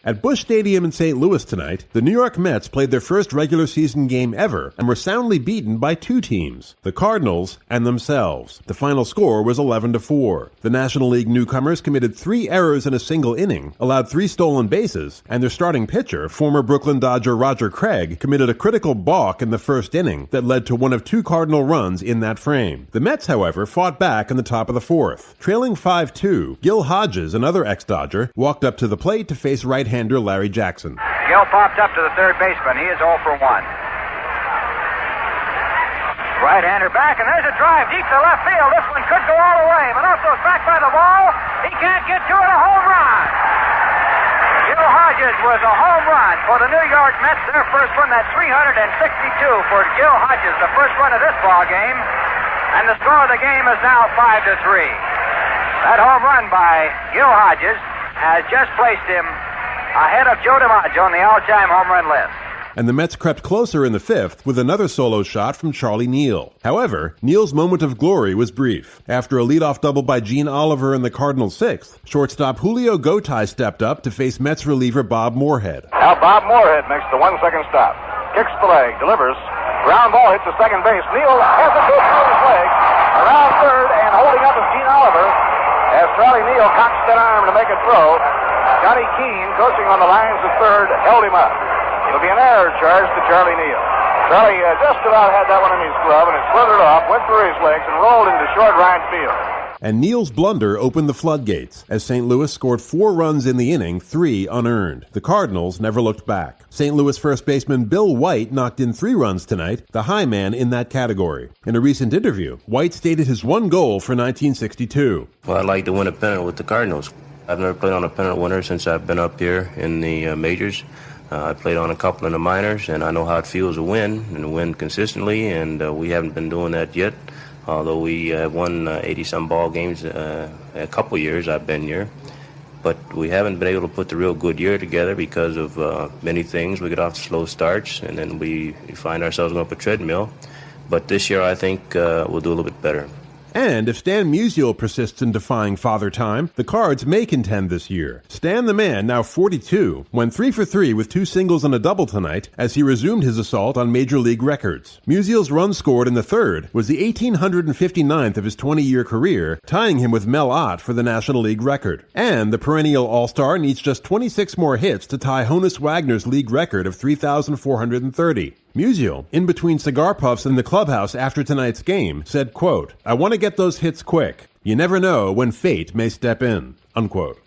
At Busch Stadium in St. Louis tonight, the New York Mets played their first regular season game ever and were soundly beaten by two teams, the Cardinals and themselves. The final score was 11-4. The National League newcomers committed 3 errors in a single inning, allowed 3 stolen bases, and their starting pitcher, former Brooklyn Dodger Roger Craig, committed a critical balk in the first inning that led to one of 2 Cardinal runs in that frame. The Mets, however, fought back in the top of the 4th. Trailing 5-2, Gil Hodges, another ex-Dodger, walked up to the plate to face right-hander Larry Jackson. Gil popped up to the third baseman. He is 0 for 1. Right-hander back, and there's a drive deep to left field. This one could go all the way. Manoso's back by the ball. He can't get to it. A home run. Gil Hodges was a home run for the New York Mets. Their first one, that's 362 for Gil Hodges, the first run of this ball game. And the score of the game is now 5-3. That home run by Gil Hodges has just placed him ahead of Joe DiMaggio on the all-time home run list. And the Mets crept closer in the 5th with another solo shot from Charlie Neal. However, Neal's moment of glory was brief. After a leadoff double by Gene Oliver in the Cardinals' 6th, shortstop Julio Gotay stepped up to face Mets reliever Bob Moorhead. Now Bob Moorhead makes the 1-second stop. Kicks the leg, delivers. Ground ball hits the second base. Neal has it through his leg. Around third and holding up is Gene Oliver as Charlie Neal cocks that arm to make a throw. Johnny Keane, coaching on the lines of third, held him up. It'll be an error charge to Charlie Neal. Charlie just about had that one in his glove, and it slithered off, went through his legs, and rolled into short right field. And Neal's blunder opened the floodgates, as St. Louis scored 4 runs in the inning, 3 unearned. The Cardinals never looked back. St. Louis first baseman Bill White knocked in 3 runs tonight, the high man in that category. In a recent interview, White stated his one goal for 1962. Well, I'd like to win a pennant with the Cardinals. I've never played on a pennant winner since I've been up here in the majors. I played on a couple in the minors, and I know how it feels to win, and win consistently, and we haven't been doing that yet, although we have won 80-some ball games a couple years I've been here. But we haven't been able to put the real good year together because of many things. We get off to slow starts, and then we find ourselves going up a treadmill. But this year I think we'll do a little bit better. And if Stan Musial persists in defying Father Time, the Cards may contend this year. Stan the man, now 42, went 3 for 3 with 2 singles and a double tonight as he resumed his assault on Major League records. Musial's run scored in the 3rd was the 1859th of his 20-year career, tying him with Mel Ott for the National League record. And the perennial All-Star needs just 26 more hits to tie Honus Wagner's league record of 3,430. Musial, in between cigar puffs in the clubhouse after tonight's game, said, quote, "I want to get those hits quick. You never know when fate may step in," unquote.